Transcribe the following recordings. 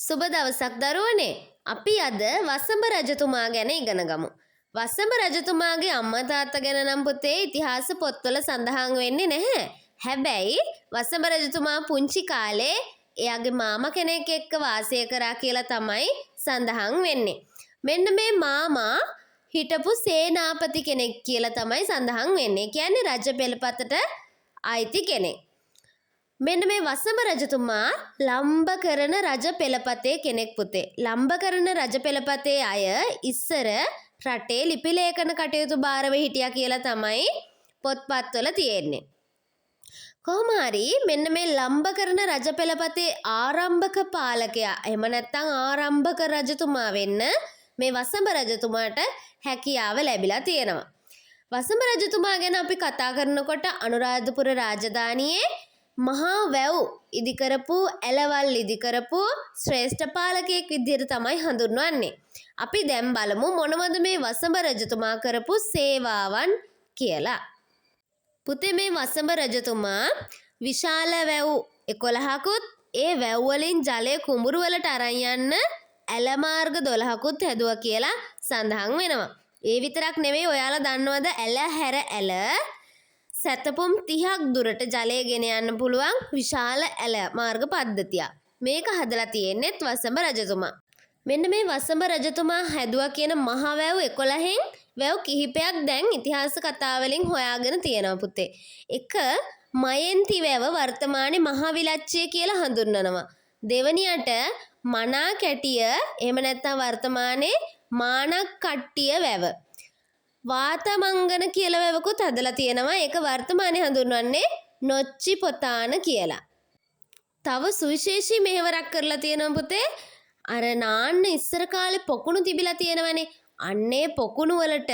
සුබ දවසක් දරුවනේ. අපි අද වසඹ රජතුමා ගැන ඉගෙන ගමු. වසඹ රජතුමාගේ අම්මා තාත්තා ගැන නම් පුතේ ඉතිහාස පොත්වල සඳහන් වෙන්නේ නැහැ. හැබැයි වසඹ රජතුමා පුංචි කාලේ එයාගේ මාමා කෙනෙක් එක්ක වාසය කරා කියලා තමයි සඳහන් වෙන්නේ. මෙන්න මේ මාමා හිටපු සේනාපති කෙනෙක් කියලා තමයි සඳහන් වෙන්නේ. කියන්නේ රජ පෙළපතට අයිති කෙනෙක්. මෙන්න මේ වසඹ රජතුමා ලම්බ කරන රජ පෙළපතේ කෙනෙක් පුතේ. ලම්බ කරන රජ පෙළපතේ අය ඉස්සර රටේ ලිපි ලේඛන කටයුතු බාරව හිටියා කියලා තමයි පොත්පත්වල තියෙන්නේ. කොහොම හරි මෙන්න මේ ලම්බ කරන රජ පෙළපතේ ආරම්භක පාලකයා එහෙම නැත්නම් ආරම්භක රජතුමා වෙන්න මේ වසඹ රජතුමාට හැකියාව ලැබිලා තියෙනවා. වසඹ රජතුමා ගැන අපි කතා කරනකොට අනුරාධපුර රාජධානියේ මහා වැව් ඉදිකරපු ඇලවල් ඉදිකරපු ශ්‍රේෂ්ඨ පාලකයෙක් විදිහට තමයි හඳුන්වන්නේ. අපි දැන් බලමු මොනවද මේ වසඹ රජතුමා කරපු සේවාවන් කියලා. පුතේ මේ වසඹ රජතුමා විශාල වැව් 11කුත් ඒ වැව් වලින් ජලය කුඹුරු වලට අරන් යන්න ඇල මාර්ග 12කුත් හැදුවා කියලා සඳහන් වෙනවා. ඒ විතරක් නෙවෙයි ඔයාලා දන්නවද ඇල හැර ඇල සැතපුම් 30ක් දුරට ජලය ගෙන යන්න පුළුවන් විශාල ඇල මාර්ග පද්ධතියක්. මේක හදලා තියෙන්නේත් වසඹ රජතුමා. මෙන්න මේ වසඹ රජතුමා හැදුවා කියන මහ වැව් 11න් වැව් කිහිපයක් දැන් ඉතිහාස කතාවලින් හොයාගෙන තියෙනවා පුතේ. එක මයෙන්ති වැව වර්තමානයේ මහවිලච්චය කියලා හඳුන්වනවා. දෙවනියට මනා කැටිය එහෙම නැත්නම් වර්තමානයේ මානක් කට්ටිය වැව. වාතමංගන කියලා වැවකුත් හදලා තියෙනවා. ඒක වර්තමානයේ හඳුන්වන්නේ නොච්චි පොතාන කියලා. තව සුවිශේෂී මෙහෙවරක් කරලා තියෙනවා පුතේ. අර නාන්න ඉස්සර කාලේ පොකුණු තිබිලා තියෙනවනේ. අන්නේ පොකුණු වලට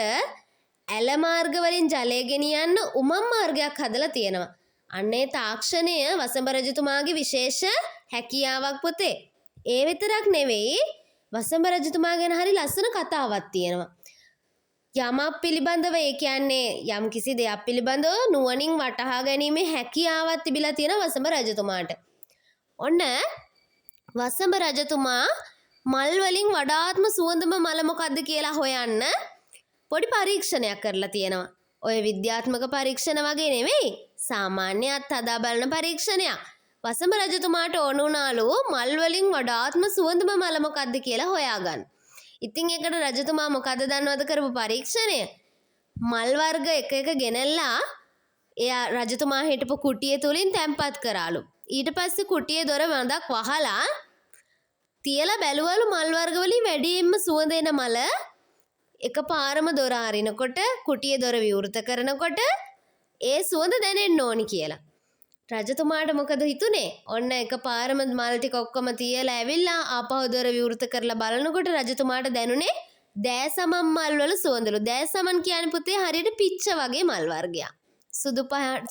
ඇල මාර්ග වලින් ජලය ගෙනියන්න උමම් මාර්ගයක් හදලා තියෙනවා. අන්නේ තාක්ෂණය වසඹ රජතුමාගේ විශේෂ හැකියාවක් පුතේ. ඒ විතරක් නෙවෙයි වසඹ රජතුමා ගැන හරි ලස්සන කතාවක් තියෙනවා. යමක් පිළිබඳව ඒ කියන්නේ යම් කිසි දෙයක් පිළිබඳව නුවණින් වටහා ගැනීමේ හැකියාවක් තිබිලා තියෙන වසඹ රජතුමාට. ඔන්න වසඹ රජතුමා මල් වලින් වඩාත්ම සුවඳම මල මොකද්ද කියලා හොයන්න පොඩි පරීක්ෂණයක් කරලා තියෙනවා. ඔය විද්‍යාත්මක පරීක්ෂණ වගේ නෙවෙයි සාමාන්‍ය අත්හදා බලන පරීක්ෂණයක්. වසඹ රජතුමාට ඕන වුණාලු මල් වලින් වඩාත්ම සුවඳම මල මොකද්ද කියලා හොයාගන්න. ඉතින් ඒකට රජතුමා මොකද දන්නවද කරපු පරීක්ෂණය? මල් වර්ග එක එක ගෙනල්ලා එයා රජතුමා හිටපු කුටිය තුලින් තැම්පත් කරාලු. ඊට පස්සේ කුටියේ දොර වඳක් වහලා තියලා බැලුවලු මල් වර්ග වලින් වැඩියෙන්ම සුවඳ එන මල එකපාරම දොර අරිනකොට කුටියේ දොර විවෘත කරනකොට ඒ සුවඳ දැනෙන්න ඕනි කියලා. රජතුමාට මොකද හිතුනේ? ඔන්න එකපාරම මල් ටික ඔක්කොම තියලා ඇවිල්ලා ආපහු දොර විවෘත කරලා බලනකොට රජතුමාට දැනුනේ දෑසමන් මල් වල සුවඳලු. දෑසමන් කියන්නේ පුතේ හරියට පිච්ච වගේ මල් වර්ගයක්.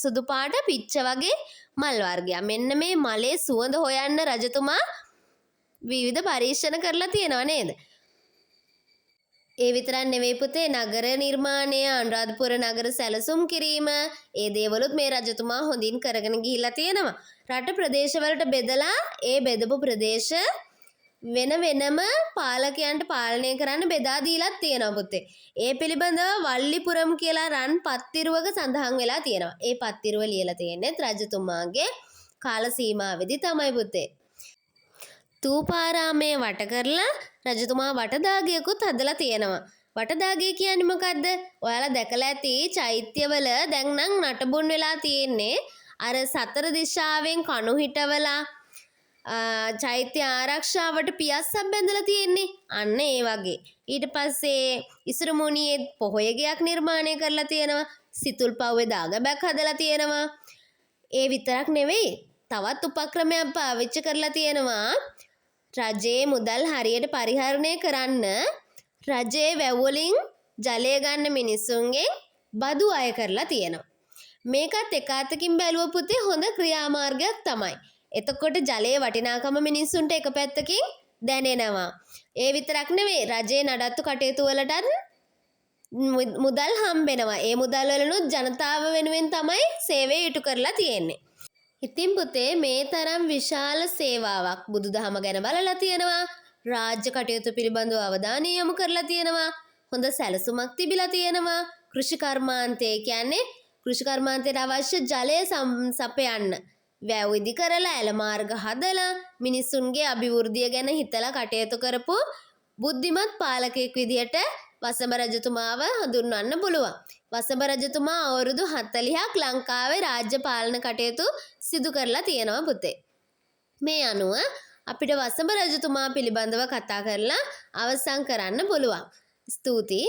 සුදු පාට පිච්ච වගේ මල් වර්ගයක්. මෙන්න මේ මලේ සුවඳ හොයන්න රජතුමා විවිධ පරීක්ෂණ කරලා තියෙනව නේද? ඒ විතරක් නෙවෙයි පුතේ නගර නිර්මාණය අනුරාධපුර නගර සැලසුම් කිරීම ඒ දේවලුත් මේ රජතුමා හොඳින් කරගෙන ගිහිල්ලා තියෙනවා. රට ප්‍රදේශවලට බෙදලා ඒ බෙදපු ප්‍රදේශ වෙන වෙනම පාලකයන්ට පාලනය කරන්න බෙදා දීලා තියෙනවා පුතේ. ඒ පිළිබඳව වල්ලිපුරම් කියලා රන් පත්තිරුවක සඳහන් වෙලා තියෙනවා. ඒ පත්තිරුව ලියලා තියෙන්නේ රජතුමාගේ කාල සීමාවෙදී තමයි පුතේ. තූපාරාමයේ වට කරලා රජතුමා වටදාගයකුත් හදලා තියෙනවා. වටදාගය කියන්නේ මොකද්ද? ඔයාලා දැකලා ඇති චෛත්‍යවල දැන් නම් නටබුන් වෙලා තියෙන්නේ අර සතර දිශාවෙන් කණු හිටවලා චෛත්‍ය ආරක්ෂාවට පියස්සක් බැඳලා තියෙන්නේ. අන්න ඒ වගේ. ඊට පස්සේ ඉසුරුමුණියේ පොහොය ගයක් නිර්මාණය කරලා තියෙනවා. සිතුල් පව්වේ දාගබක් හදලා තියෙනවා. ඒ විතරක් නෙවෙයි තවත් උපක්‍රමයක් පාවිච්චි කරලා තියෙනවා. රජයේ මුදල් හරියට පරිහරණය කරන්න රජයේ වැව් වලින් ජලය ගන්න මිනිස්සුන්ගෙන් බදු අය කරලා තියෙනවා. මේකත් එක අතකින් බැලුව පුතේ හොඳ ක්‍රියාමාර්ගයක් තමයි. එතකොට ජලයේ වටිනාකම මිනිස්සුන්ට එක පැත්තකින් දැනෙනවා. ඒ විතරක් නෙවෙයි රජයේ නඩත්තු කටයුතු වලටත් මුදල් හම්බෙනවා. ඒ මුදල් වලනුත් ජනතාව වෙනුවෙන් තමයි සේවය ඉටු කරලා තියෙන්නේ. ඉතින් පුතේ මේ තරම් විශාල සේවාවක් බුදුදහම ගැන බලලා තියෙනවා. රාජ්‍ය කටයුතු පිළිබඳව අවධානය යොමු කරලා තියෙනවා. හොඳ සැලසුමක් තිබිලා තියෙනවා. කෘෂිකර්මාන්තය කියන්නේ කෘෂිකර්මාන්තයට අවශ්‍ය ජලය සපයන්න වැව් ඉදි කරලා ඇල මාර්ග හදලා මිනිසුන්ගේ අභිවෘද්ධිය ගැන හිතලා කටයුතු කරපු බුද්ධිමත් පාලකයෙක් විදිහට වසඹ රජතුමාව හඳුන්වන්න පුළුවන්. වසඹ රජතුමා අවුරුදු 40ක් ලංකාවේ රාජ්‍ය පාලන කටයුතු සිදු කරලා තියෙනවා පුතේ. මේ අනුව අපිට වසඹ රජතුමා පිළිබඳව කතා කරලා අවසන් කරන්න පුළුවන්. ස්තුතියි.